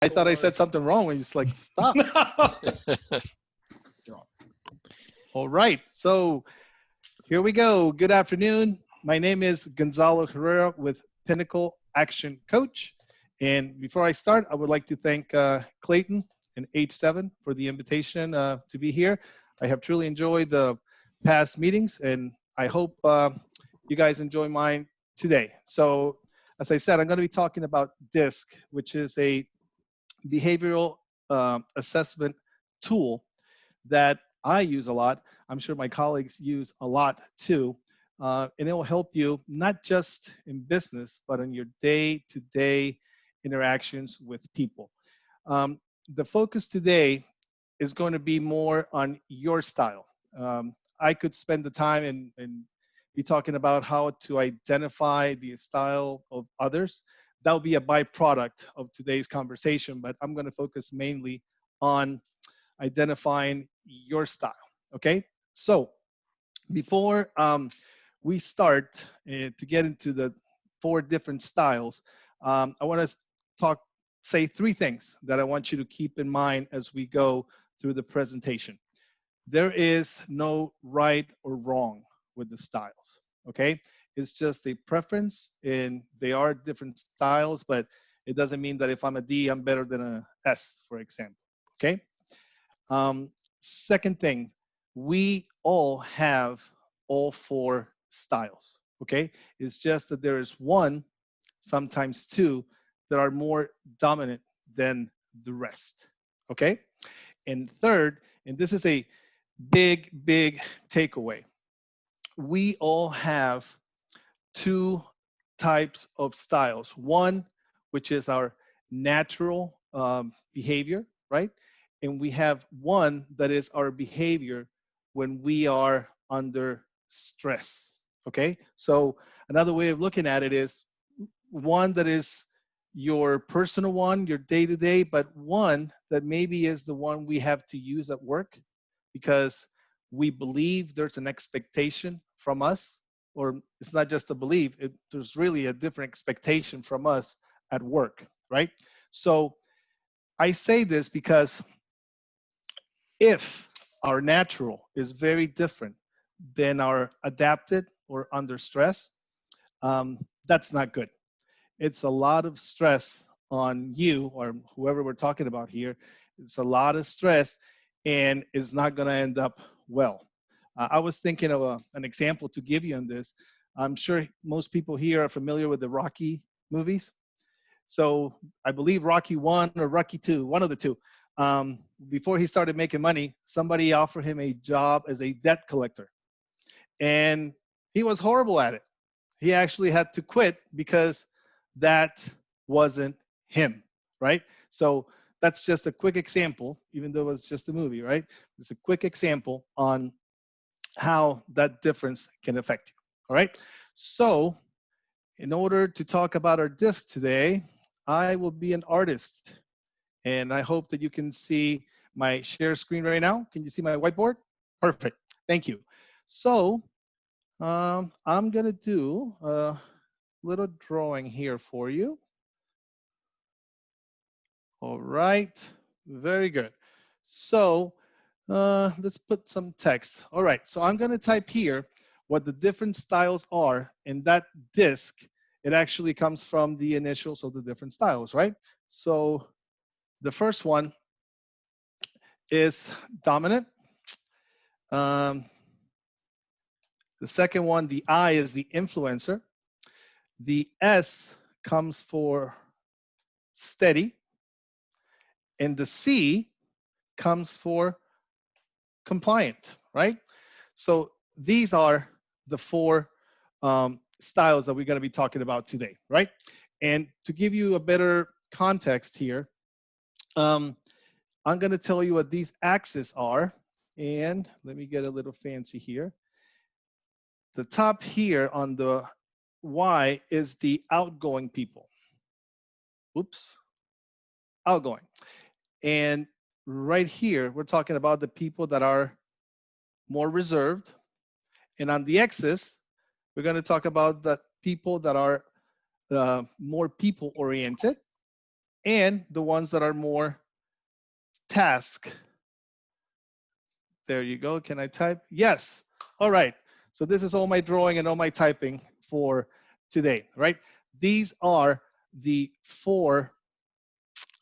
I thought I said something wrong when you just like stop. All right. So here we go. Good afternoon. My name is Gonzalo Herrera with Pinnacle Action Coach. And before I start, I would like to thank Clayton and H7 for the invitation to be here. I have truly enjoyed the past meetings, and I hope you guys enjoy mine today. So, as I said, I'm going to be talking about DISC, which is a behavioral assessment tool that I use a lot. I'm sure my colleagues use a lot too. And it will help you not just in business, but in your day-to-day interactions with people. The focus today is going to be more on your style. I could spend the time and be talking about how to identify the style of others. That will be a byproduct of today's conversation, but I'm going to focus mainly on identifying your style. Okay, so before we start to get into the 4 different styles, I want to say 3 things that I want you to keep in mind as we go through the presentation. There is no right or wrong with the styles. Okay, it's just a preference, and they are different styles, but it doesn't mean that if I'm a D, I'm better than a S, for example. Okay. Second thing, we all have all 4 styles, okay? It's just that there is one, sometimes 2, that are more dominant than the rest, okay? And third, and this is a big takeaway, we all have 2 types of styles. One, which is our natural behavior, right? And we have one that is our behavior when we are under stress, okay? So another way of looking at it is one that is your personal one, your day-to-day, but one that maybe is the one we have to use at work because we believe there's an expectation from us, or it's not just a belief, there's really a different expectation from us at work, right? So I say this because if our natural is very different than our adapted or under stress, that's not good. It's a lot of stress on you or whoever we're talking about here. It's a lot of stress and it's not going to end up well. I was thinking of an example to give you on this. I'm sure most people here are familiar with the Rocky movies. So I believe Rocky 1 or Rocky 2, one of the two. Before he started making money, somebody offered him a job as a debt collector. And he was horrible at it. He actually had to quit because that wasn't him, right? So that's just a quick example, even though it's just a movie, right? It's a quick example on how that difference can affect you, all right? So in order to talk about our disc today, I will be an artist. And I hope that you can see my share screen right now. Can you see my whiteboard? Perfect. Thank you. So I'm going to do a little drawing here for you. All right. Very good. So let's put some text. All right. So I'm going to type here what the different styles are. And that disc, it actually comes from the initials of the different styles, right? So the first one is dominant. The second one, the I, is the influencer. The S comes for steady. And the C comes for compliant, right? So these are the 4 styles that we're going to be talking about today, right? And to give you a better context here, I'm going to tell you what these axes are. And let me get a little fancy here. The top here on the Y is the outgoing people. Oops. Outgoing. And right here, we're talking about the people that are more reserved. And on the X's, we're going to talk about the people that are more people-oriented. and the ones that are more task. There you go. Can I type? Yes. All right. So this is all my drawing and all my typing for today, right? These are the four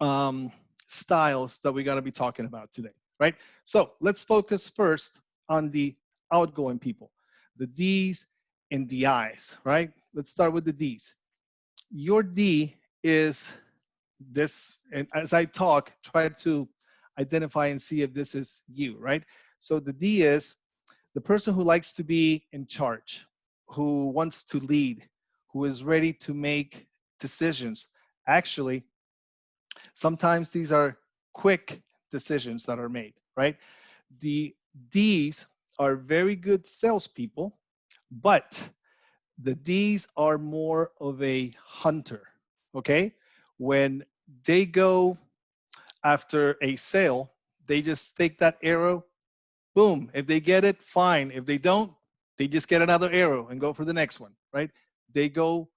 um, styles that we're going to be talking about today, right? So let's focus first on the outgoing people, the D's and the I's, right? Let's start with the D's. Your D is this, and as I talk, try to identify and see if this is you, right? So the D is the person who likes to be in charge, who wants to lead, who is ready to make decisions. Actually, sometimes these are quick decisions that are made, right? The D's are very good salespeople, but the D's are more of a hunter, okay? When they go after a sale, they just take that arrow, boom. If they get it, fine. If they don't, they just get another arrow and go for the next one, right? They go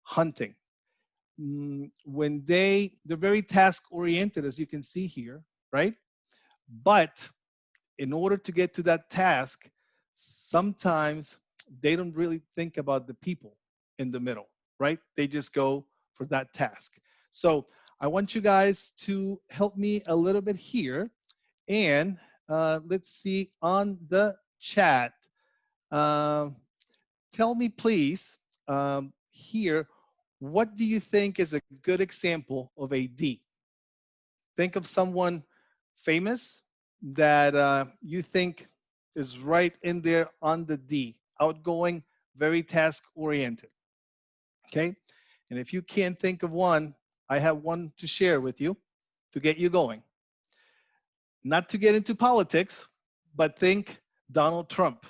hunting. When they're very task oriented, as you can see here, right? But in order to get to that task, sometimes they don't really think about the people in the middle, right? They just go for that task. So I want you guys to help me a little bit here. And let's see on the chat. Uh, Tell me, please, here, what do you think is a good example of a D? Think of someone famous that you think is right in there on the D, outgoing, very task oriented. Okay. And if you can't think of one, I have one to share with you to get you going. Not to get into politics, but think Donald Trump.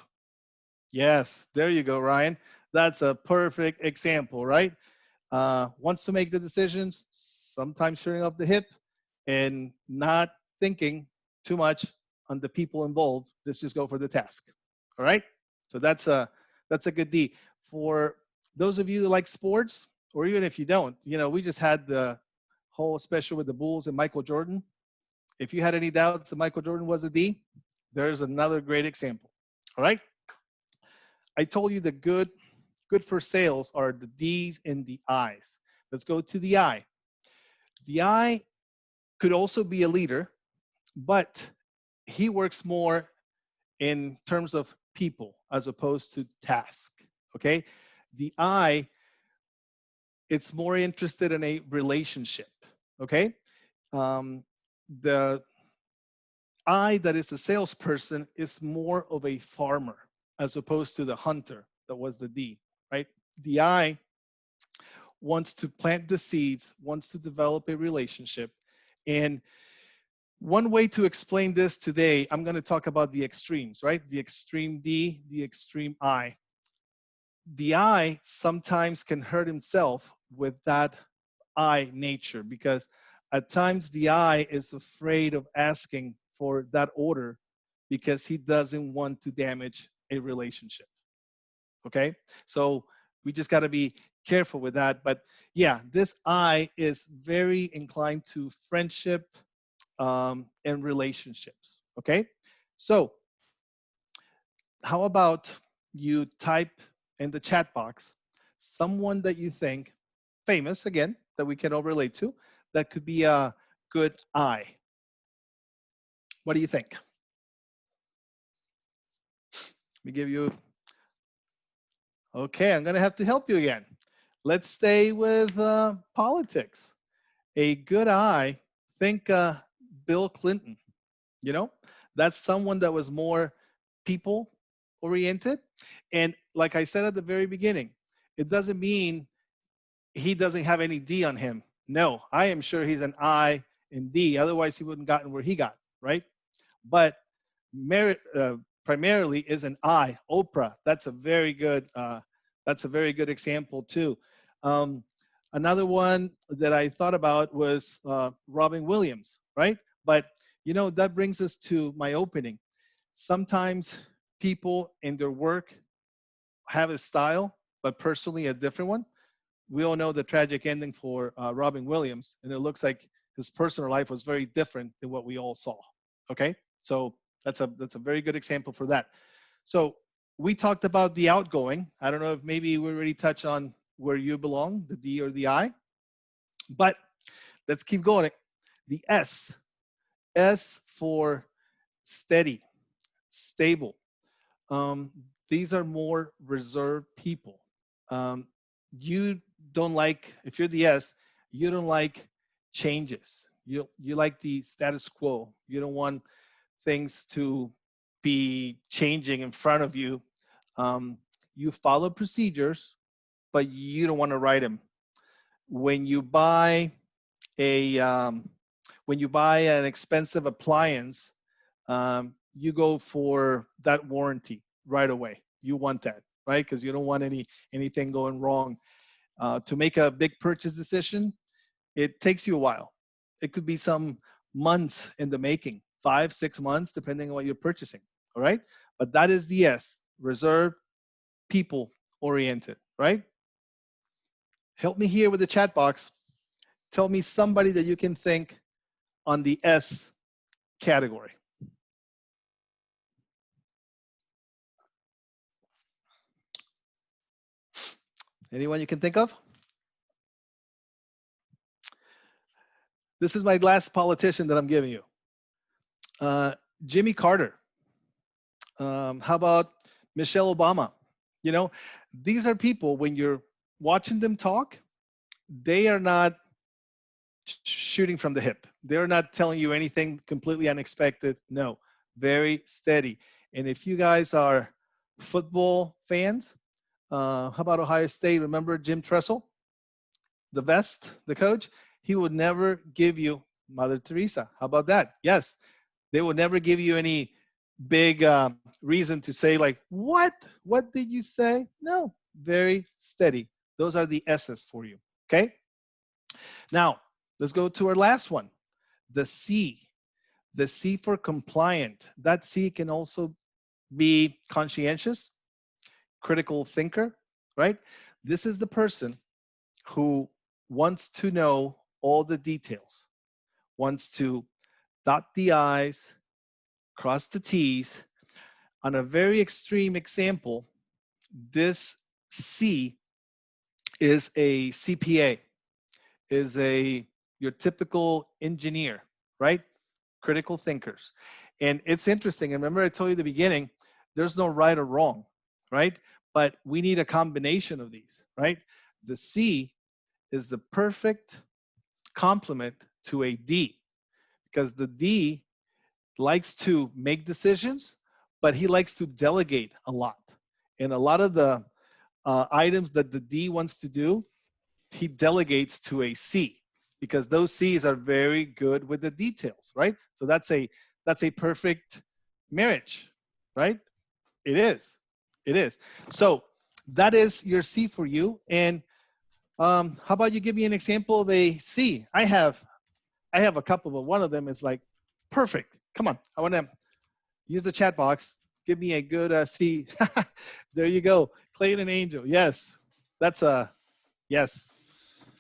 Yes, there you go, Ryan. That's a perfect example, right? Wants to make the decisions, sometimes shooting off the hip and not thinking too much on the people involved. Let's just go for the task. All right. So that's a good D. For those of you that like sports, or even if you don't, we just had the whole special with the Bulls and Michael Jordan. If you had any doubts that Michael Jordan was a D, there's another great example. All right. I told you the good for sales are the D's and the I's. Let's go to the I. The I could also be a leader, but he works more in terms of people as opposed to task. Okay. The I, it's more interested in a relationship. Okay. The I that is a salesperson is more of a farmer as opposed to the hunter that was the D, right? The I wants to plant the seeds, wants to develop a relationship. And one way to explain this today, I'm going to talk about the extremes, right? The extreme D, the extreme I. The I sometimes can hurt himself with that I nature because at times the I is afraid of asking for that order because he doesn't want to damage a relationship. Okay. So we just got to be careful with that. But yeah, this I is very inclined to friendship and relationships. Okay. So how about you type in the chat box someone that you think famous, again, that we can all relate to, that could be a good I. What do you think? Let me give you, okay, I'm gonna have to help you again. Let's stay with politics. A good I, think Bill Clinton, you know, that's someone that was more people oriented. And like I said at the very beginning, it doesn't mean he doesn't have any D on him. No, I am sure he's an I in D. Otherwise, he wouldn't gotten where he got, right? But merit primarily is an I. Oprah. That's a very good example too. Um, Another one that I thought about was Robin Williams, right? But that brings us to my opening. Sometimes people in their work have a style, but personally a different one. we all know the tragic ending for Robin Williams, and it looks like his personal life was very different than what we all saw. Okay, so that's a very good example for that. So we talked about the outgoing. I don't know if maybe we already touched on where you belong, the D or the I, but let's keep going. The S, S for steady, stable. Um, these are more reserved people. Um, you don't like, if you're the S, you don't like changes. You like the status quo. You don't want things to be changing in front of you. Um, you follow procedures, but you don't want to write them. When you buy a when you buy an expensive appliance, you go for that warranty right away. You want that, right? Because you don't want anything going wrong. To make a big purchase decision, it takes you a while. It could be some months in the making, 5, 6 months, depending on what you're purchasing. All right, but that is the S, reserved, people oriented, right? Help me here with the chat box. Tell me somebody that you can think on the S category. Anyone you can think of? This is my last politician that I'm giving you. Jimmy Carter. How about Michelle Obama? You know, these are people, when you're watching them talk, they are not shooting from the hip. They're not telling you anything completely unexpected. No, very steady. And if you guys are football fans, how about Ohio State? Remember Jim Tressel, the vest, the coach? He would never give you Mother Teresa. How about that? Yes, they would never give you any big reason to say like, what did you say? No, very steady. Those are the S's for you. Okay, now let's go to our last one, the C. The C for compliant. That C can also be conscientious, critical thinker, right? This is the person who wants to know all the details, wants to dot the I's, cross the T's. On a very extreme example, this C is a CPA, is your typical engineer, right? Critical thinkers. And it's interesting. And remember I told you at the beginning, there's no right or wrong, right? But we need a combination of these, right? The C is the perfect complement to a D, because the D likes to make decisions, but he likes to delegate a lot. And a lot of the items that the D wants to do, he delegates to a C, because those C's are very good with the details, right? So that's a perfect marriage, right? It is. It is. So that is your C for you. And how about you give me an example of a C? I have a couple, but one of them is like perfect. Come on, I want to use the chat box. Give me a good C. There you go, Clayton Angel. Yes, that's a yes.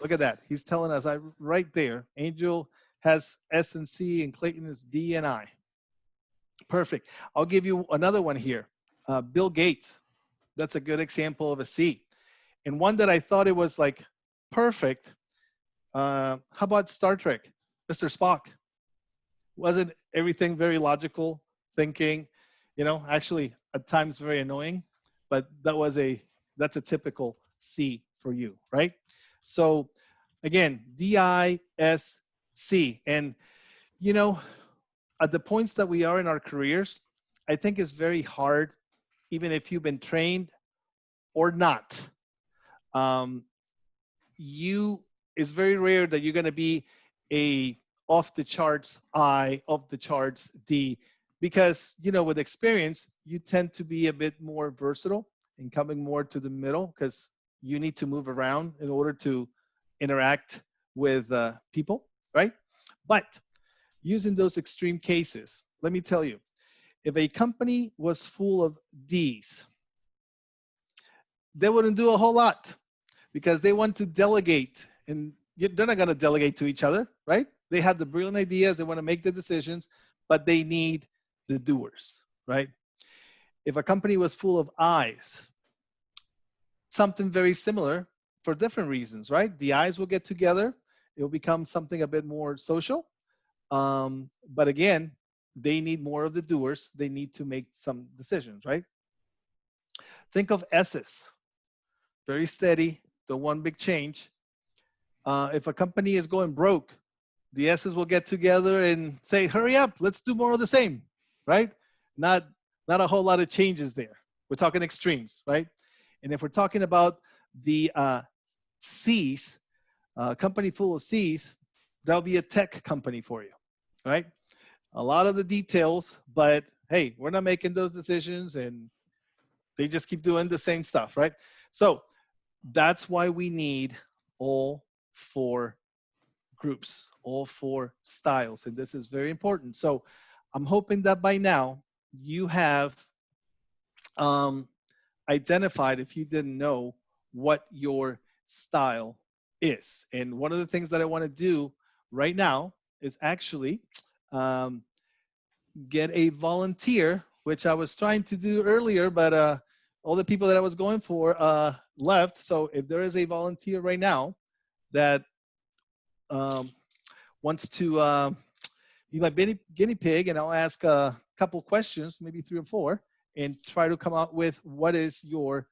Look at that. He's telling us right there. Angel has S and C, and Clayton is D and I. Perfect. I'll give you another one here. Bill Gates. That's a good example of a C. And one that I thought it was like perfect. How about Star Trek? Mr. Spock. Wasn't everything very logical thinking? You know, actually at times very annoying, but that's a typical C for you, right? So again, D-I-S-C. And you know, at the points that we are in our careers, I think it's very hard, even if you've been trained or not. It's very rare that you're going to be a off the charts I, off the charts D, because you know, with experience, you tend to be a bit more versatile and coming more to the middle, because you need to move around in order to interact with people, right? But using those extreme cases, let me tell you, if a company was full of Ds, they wouldn't do a whole lot. because they want to delegate, and they're not going to delegate to each other, right? They have the brilliant ideas, they want to make the decisions, but they need the doers, right? If a company was full of I's, something very similar for different reasons, right? The I's will get together, it will become something a bit more social. But again, they need more of the doers. They need to make some decisions, right? Think of S's, very steady, the one big change. If a company is going broke, the S's will get together and say, hurry up, let's do more of the same, right? Not, not a whole lot of changes there. We're talking extremes, right? And if we're talking about the C's, a company full of C's, that'll be a tech company for you, right? A lot of the details, but hey, we're not making those decisions and they just keep doing the same stuff, right? So that's why we need all four groups, all four styles. And this is very important. So I'm hoping that by now you have identified, if you didn't know, what your style is. And one of the things that I want to do right now is actually get a volunteer, which I was trying to do earlier, but all the people that I was going for left. So if there is a volunteer right now that wants to be my guinea pig, and I'll ask a couple questions, maybe 3 or 4, and try to come out with what is your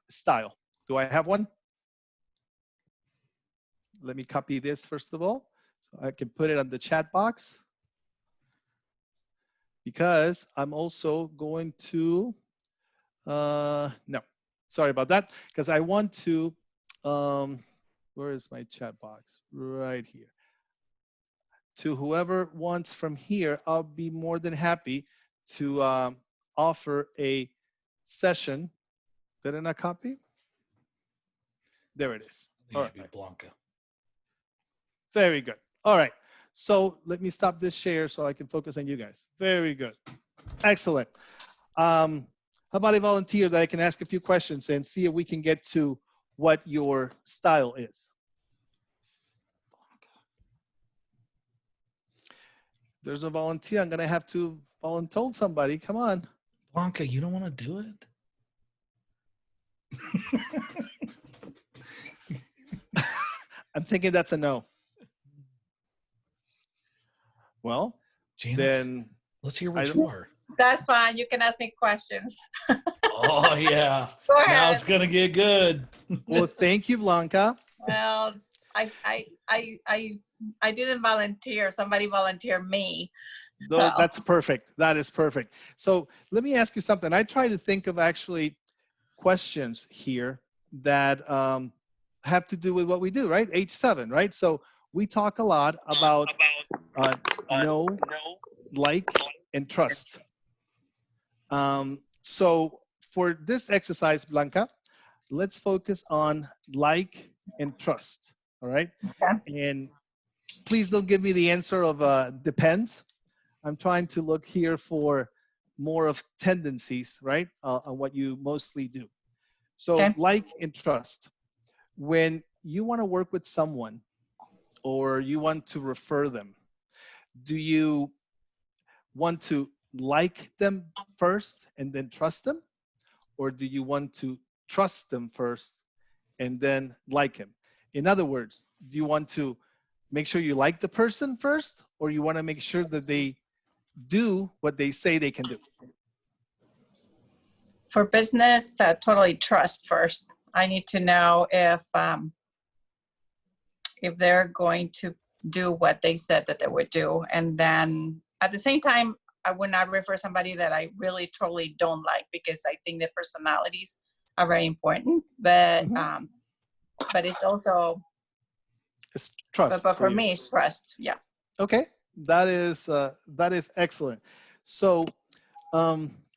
style. Do I have one? Let me copy this first of all, so I can put it on the chat box, because I'm also going to, no, sorry about that, because I want to, where is my chat box? Right here. To whoever wants from here, I'll be more than happy to offer a session. Did I not copy? There it is. All right. Blanca. Very good. All right. So let me stop this share so I can focus on you guys. Very good. Excellent. How about a volunteer that I can ask a few questions and see if we can get to what your style is? There's a volunteer. I'm going to have to volunteer somebody. Come on. Blanca, you don't want to do it? I'm thinking that's a no. Well, Janet, then let's hear what you are. That's fine. You can ask me questions. Oh, yeah. Go ahead. Now it's going to get good. Well, thank you, Blanca. Well, I didn't volunteer. Somebody volunteered me. No, that's perfect. That is perfect. So let me ask you something. I try to think of actually questions here that have to do with what we do, right? H7, right? So we talk a lot about know, like, and trust. So for this exercise, Blanca, let's focus on like and trust, all right? Okay. And please don't give me the answer of depends. I'm trying to look here for more of tendencies, right, on what you mostly do. So Okay. like and trust. When you want to work with someone or you want to refer them, do you want to like them first and then trust them? Or do you want to trust them first and then like him? In other words, do you want to make sure you like the person first, or you want to make sure that they do what they say they can do? For business, totally trust first. I need to know if they're going to do what they said that they would do. And then at the same time, I would not refer somebody that I really totally don't like, because I think the personalities are very important. But but it's also It's trust. But for you. me, it's trust. Yeah. Okay, that is excellent. So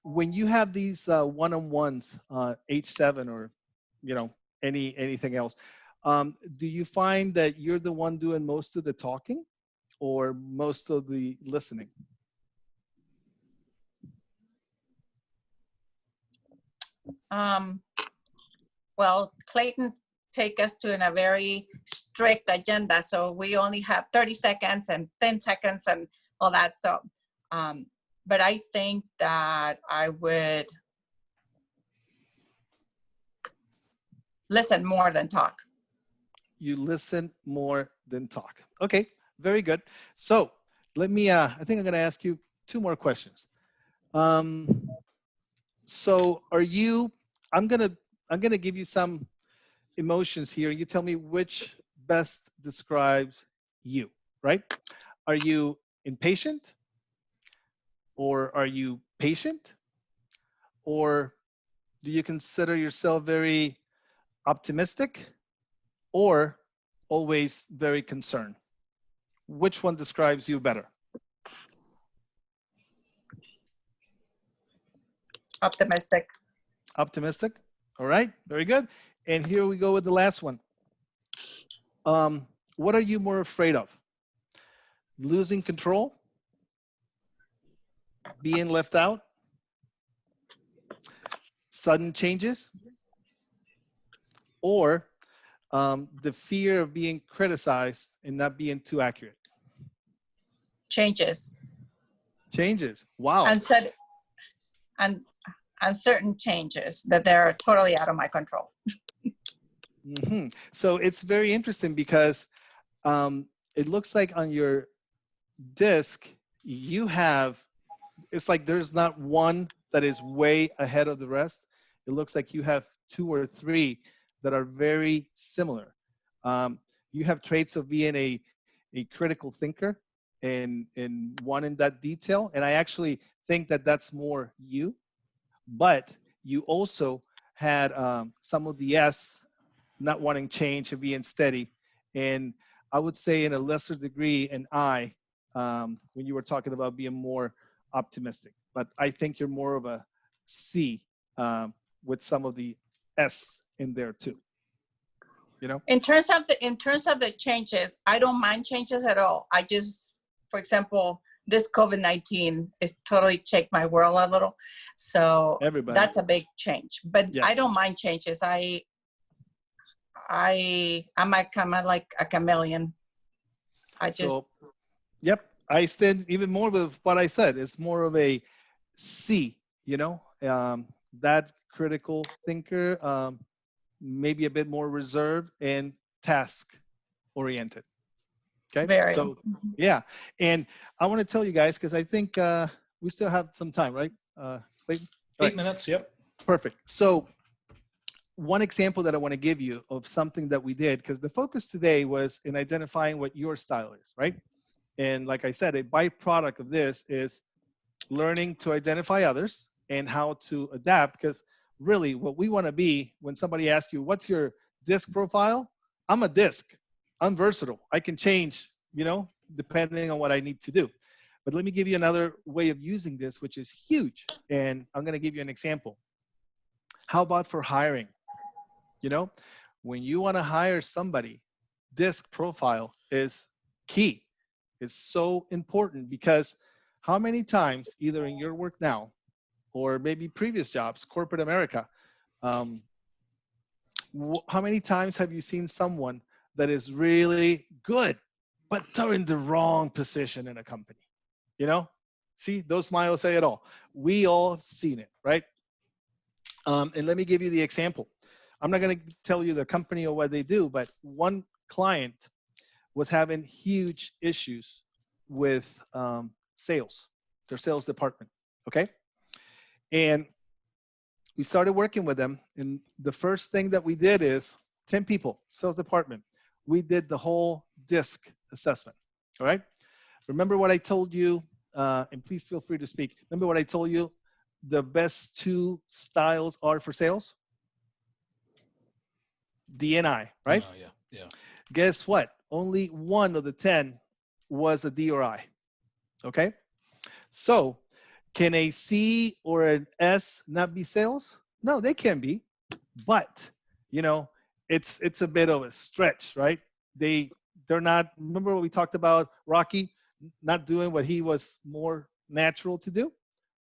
when you have these one-on-ones, H7 or anything else, do you find that you're the one doing most of the talking or most of the listening? Well, Clayton take us to a very strict agenda. So we only have 30 seconds and 10 seconds and all that. So, but I think that I would listen more than talk. You listen more than talk. Okay, very good. So let me, I think I'm going to ask you two more questions. So are you, I'm going to give you some emotions here. You tell me which best describes you, right? Are you impatient? Or are you patient? Or do you consider yourself very optimistic or always very concerned? Which one describes you better? Optimistic. Optimistic. All right, very good. And here we go with the last one. What are you more afraid of? Losing control? Being left out? Sudden changes? Or the fear of being criticized and not being too accurate? Changes. Changes. Wow. And uncertain changes that they're totally out of my control. Mm-hmm. So it's very interesting because it looks like on your disc, you have, it's like there's not one that is way ahead of the rest. It looks like you have two or three that are very similar. You have traits of being a critical thinker and wanting that detail. And I actually think that that's more you, but you also had some of the S, not wanting change and being steady. And I would say in a lesser degree an I, when you were talking about being more optimistic. But I think you're more of a C with some of the S in there too. You know? In terms of the changes, I don't mind changes at all. I just, for example, this COVID-19 is totally checked my world a little. So Everybody. That's a big change. But Yes. I don't mind changes. I'm kind of like a chameleon. Yep. I stand even more with what I said. It's more of a C, you know, that critical thinker, maybe a bit more reserved and task oriented. Okay. Very. So yeah. And I want to tell you guys, because I think we still have some time, right? Clayton? 8 minutes. Yep. Perfect. So one example that I want to give you of something that we did, because the focus today was in identifying what your style is, right? And like I said, a byproduct of this is learning to identify others and how to adapt, because really what we want to be when somebody asks you, what's your disc profile? I'm a disc. I'm versatile. I can change, you know, depending on what I need to do. But let me give you another way of using this, which is huge. And I'm going to give you an example. How about for hiring? You know, when you want to hire somebody, disc profile is key. It's so important because how many times, either in your work now or maybe previous jobs, corporate America, how many times have you seen someone that is really good, but they're in the wrong position in a company? You know, see, those smiles say it all. We all have seen it, right? And let me give you the example. I'm not going to tell you the company or what they do, but one client was having huge issues with sales, their sales department, okay? And we started working with them, and the first thing that we did is 10 people, sales department. We did the whole disc assessment, all right? Remember what I told you, and please feel free to speak. Remember what I told you the best two styles are for sales? D and I, right? Oh, yeah. Guess what? Only one of the 10 was a D or I, okay? So can a C or an S not be sales? No, they can be, but you know, it's a bit of a stretch, right? They're not, remember what we talked about Rocky not doing what he was more natural to do?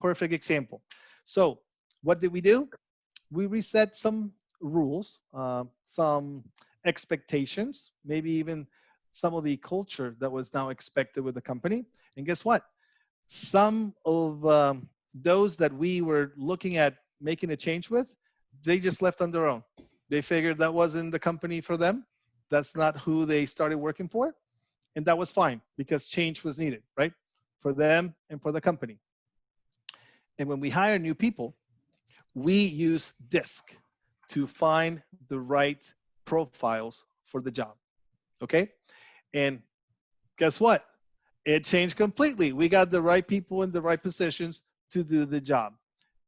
Perfect example. So what did we do? We reset some rules, some expectations, maybe even some of the culture that was now expected with the company. And guess what? Some of those that we were looking at making a change with, they just left on their own. They figured that wasn't the company for them. That's not who they started working for. And that was fine because change was needed, right? For them and for the company. And when we hire new people, we use DISC to find the right profiles for the job. Okay. And guess what? It changed completely. We got the right people in the right positions to do the job.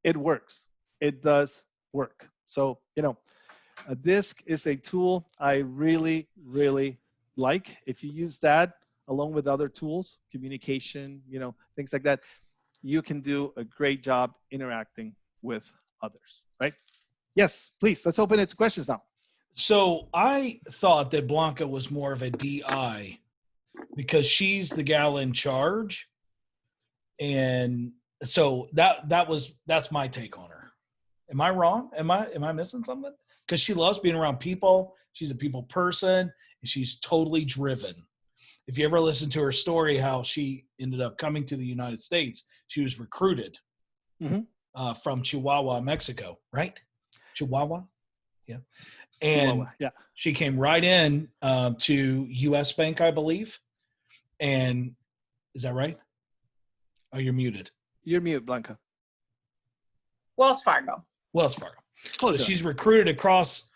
It works. It does work. So, a DISC is a tool I really, really like. If you use that along with other tools, communication, things like that, you can do a great job interacting with others, right? Yes, please. Let's open it to questions now. So I thought that Blanca was more of a DI because she's the gal in charge. And so that's my take on her. Am I wrong? Am I missing something? Because she loves being around people. She's a people person, and she's totally driven. If you ever listen to her story, how she ended up coming to the United States, she was recruited from Chihuahua, Mexico, right? Chihuahua, yeah. And Chihuahua, yeah. she came right in to U.S. Bank, I believe. And is that right? Oh, you're muted. You're mute, Blanca. Wells Fargo. Wells Fargo. Close So she's recruited across,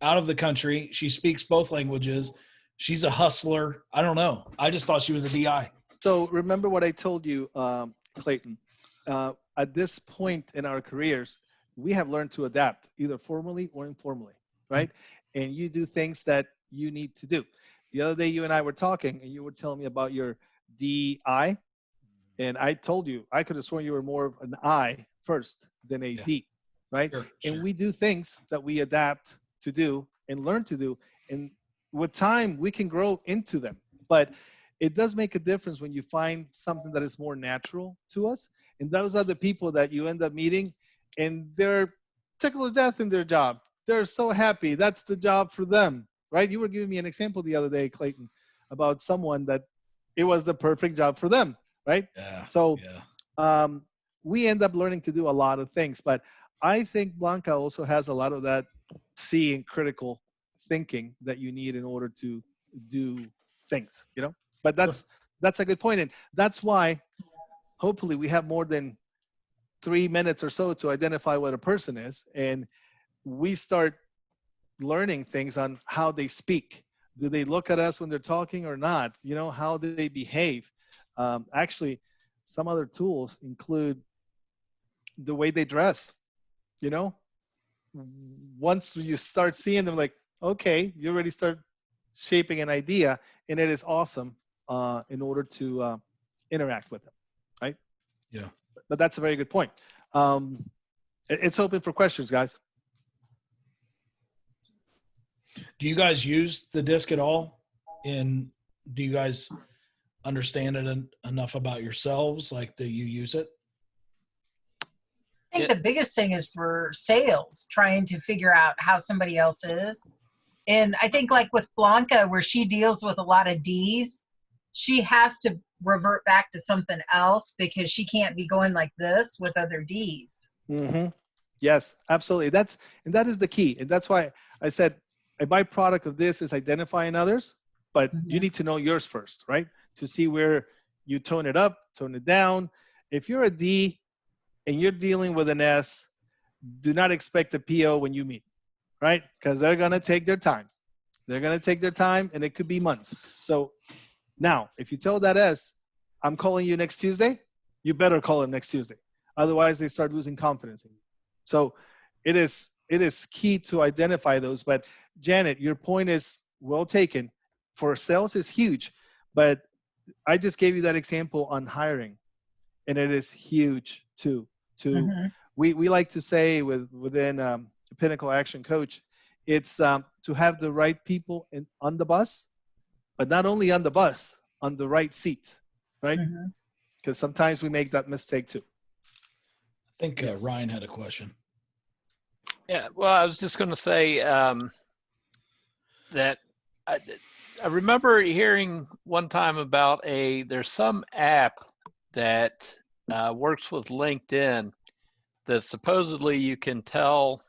out of the country. She speaks both languages. She's a hustler. I don't know. I just thought she was a DI. So remember what I told you, Clayton. At this point in our careers, we have learned to adapt either formally or informally, right? And you do things that you need to do. The other day, you and I were talking, and you were telling me about your DI. And I told you, I could have sworn you were more of an I first than a D, right? Sure. And we do things that we adapt to do and learn to do. And with time, we can grow into them. But it does make a difference when you find something that is more natural to us. And those are the people that you end up meeting, and they're tickled to death in their job. They're so happy. That's the job for them, right? You were giving me an example the other day, Clayton, about someone that it was the perfect job for them, right? Yeah. So we end up learning to do a lot of things. But I think Blanca also has a lot of that C and critical thinking that you need in order to do things, But that's a good point. And that's why hopefully we have more than 3 minutes or so to identify what a person is. And we start learning things on how they speak. Do they look at us when they're talking or not? How do they behave? Actually, some other tools include the way they dress. Once you start seeing them, like, okay, you already start shaping an idea, and it is awesome in order to interact with them, right? Yeah. But that's a very good point. It's open for questions, guys. Do you guys use the DISC at all? And do you guys understand it enough about yourselves? Like, do you use it? I think the biggest thing is for sales, trying to figure out how somebody else is. And I think like with Blanca, where she deals with a lot of D's, she has to revert back to something else because she can't be going like this with other D's. Mm-hmm. Yes, absolutely. That is the key. And that's why I said a byproduct of this is identifying others, but you need to know yours first, right? To see where you tone it up, tone it down. If you're a D and you're dealing with an S, do not expect a PO when you meet, right? Because they're going to take their time. They're going to take their time, and it could be months. So now, if you tell that S, I'm calling you next Tuesday, you better call him next Tuesday. Otherwise, they start losing confidence in you. So it is key to identify those. But Janet, your point is well taken. For sales, is huge. But I just gave you that example on hiring, and it is huge too. We like to say within the Pinncale Action Coach, it's to have the right people on the bus, but not only on the bus, on the right seat, right? Because sometimes we make that mistake too. I think Ryan had a question. Yeah, well, I was just going to say that I, I remember hearing one time about there's some app that works with LinkedIn that supposedly you can tell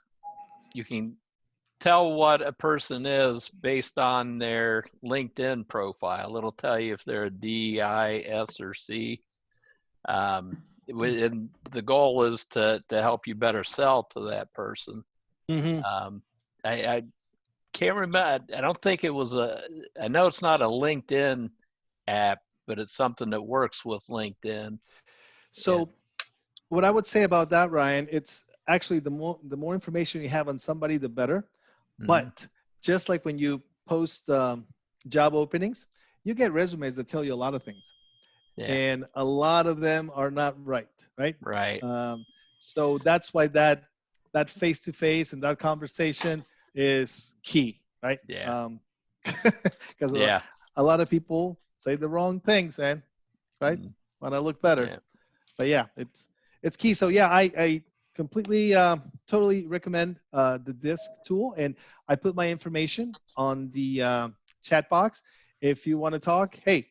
what a person is based on their LinkedIn profile. It'll tell you if they're a D, I, S, or C. And the goal is to help you better sell to that person. Mm-hmm. I can't remember. I don't think it was I know it's not a LinkedIn app, but it's something that works with LinkedIn. So what I would say about that, Ryan, it's actually the more information you have on somebody, the better. Mhm. But just like when you post job openings, you get resumes that tell you a lot of things. Yeah. And a lot of them are not right. Right. So that's why that face-to-face and that conversation is key, right? Yeah. Because Yeah. a lot of people say the wrong things, man, right? Mhm. Want to look better. Yeah. But yeah, it's key. So yeah, I completely, totally recommend the DISC tool, and I put my information on the chat box. If you want to talk, hey,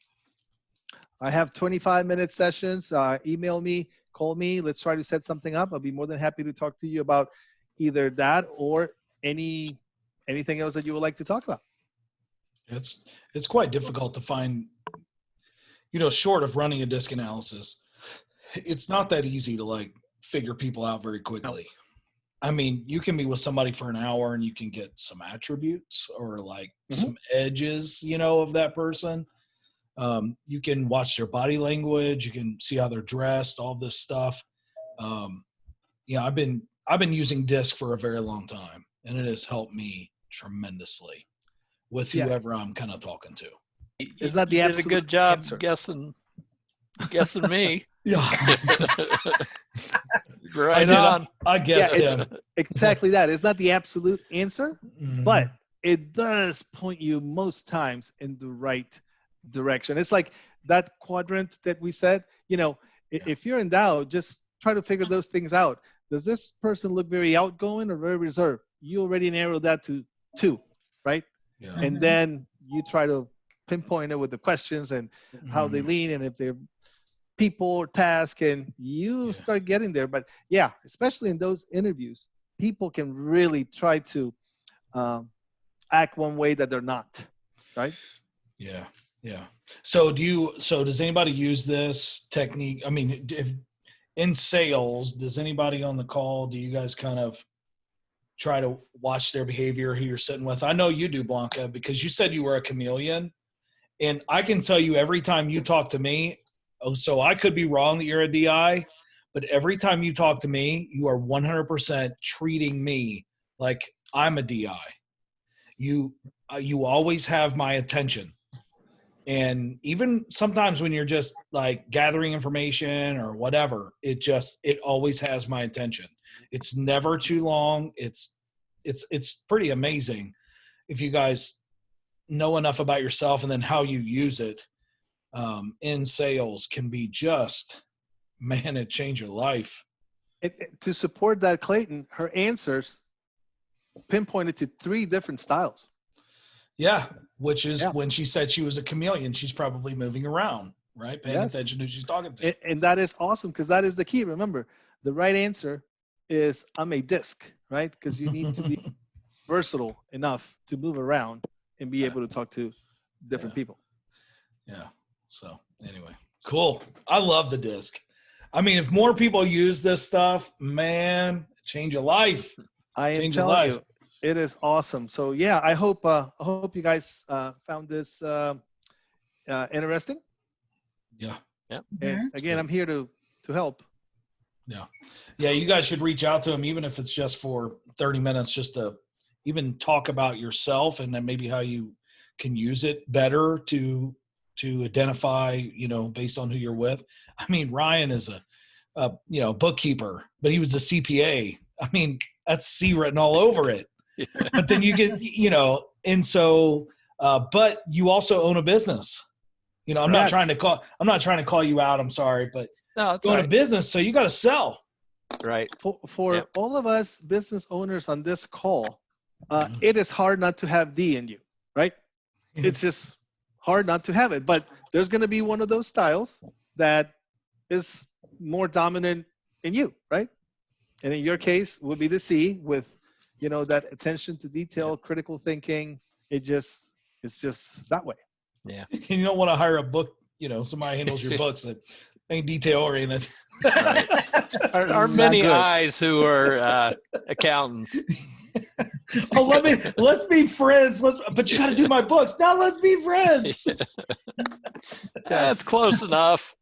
I have 25-minute sessions. Email me, call me. Let's try to set something up. I'll be more than happy to talk to you about either that or anything else that you would like to talk about. It's quite difficult to find, short of running a disc analysis, it's not that easy to like figure people out very quickly. I mean, you can be with somebody for an hour and you can get some attributes or like some edges, of that person. You can watch their body language. You can see how they're dressed, all this stuff. I've been using DISC for a very long time, and it has helped me tremendously with whoever I'm kind of talking to. Is that the You did a absolute good job answer? guessing me. Yeah, Right on. I guessed him. Exactly that. It's not the absolute answer, Mhm. but it does point you most times in the right direction. It's like that quadrant that we said, if you're in doubt, just try to figure those things out. Does this person look very outgoing or very reserved? You already narrowed that to 2, right? Yeah. And then you try to pinpoint it with the questions and how they lean and if they're people or task, and you start getting there. But yeah, especially in those interviews, people can really try to act one way that they're not, right? Yeah. So does anybody use this technique? I mean, in sales, does anybody on the call, do you guys kind of try to watch their behavior, who you're sitting with? I know you do, Blanca, because you said you were a chameleon. And I can tell you every time you talk to me, so I could be wrong that you're a DI, but every time you talk to me, you are 100% treating me like I'm a DI. You always have my attention. And even sometimes when you're just like gathering information or whatever, it always has my attention. It's never too long. It's pretty amazing if you guys know enough about yourself and then how you use it in sales can be just, man, it changed your life. To support that, Clayton, her answers pinpointed to 3 different styles. Yeah, which is when she said she was a chameleon, she's probably moving around, right? Paying attention to who she's talking to. And that is awesome, because that is the key. Remember, the right answer is I'm a disc, right? Because you need to be versatile enough to move around and be able to talk to different people. Yeah. So anyway, cool. I love the disc. I mean, if more people use this stuff, man, change your life. I am telling you, it is awesome. So yeah, I hope you guys found this interesting. Yeah. And again, I'm here to help. Yeah. You guys should reach out to him, even if it's just for 30 minutes, just to even talk about yourself and then maybe how you can use it better to identify, based on who you're with. I mean, Ryan is a bookkeeper, but he was a CPA. I mean, that's C written all over it. But then you get, and so, but you also own a business. I'm not trying to call you out. I'm sorry, but no, you own a business, so you got to sell. Right. For Yep. all of us business owners on this call, it is hard not to have D in you, right? It's just hard not to have it. But there's going to be one of those styles that is more dominant in you, right? And in your case, would be the C with, that attention to detail, critical thinking. It's just that way. Yeah. And you don't want to hire a book, somebody handles your books that ain't detail oriented. Right. Our Not many good. eyes who are accountants. Oh, let's be friends. But you got to do my books. Now let's be friends. That's close enough.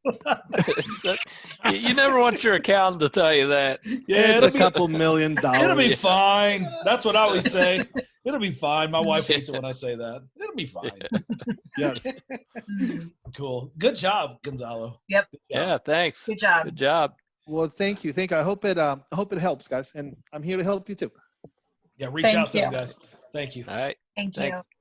You never want your accountant to tell you that. Yeah, It's a couple $1 million. It'll be fine. That's what I always say. It'll be fine. My wife hates it when I say that. It'll be fine. Yes. Cool. Good job, Gonzalo. Yep. Good job. Yeah, thanks. Good job. Good job. Well, thank you. I hope it helps, guys, and I'm here to help you too. Yeah, reach Thank out to us, you. guys. Thank you. All right. Thank Thanks. you.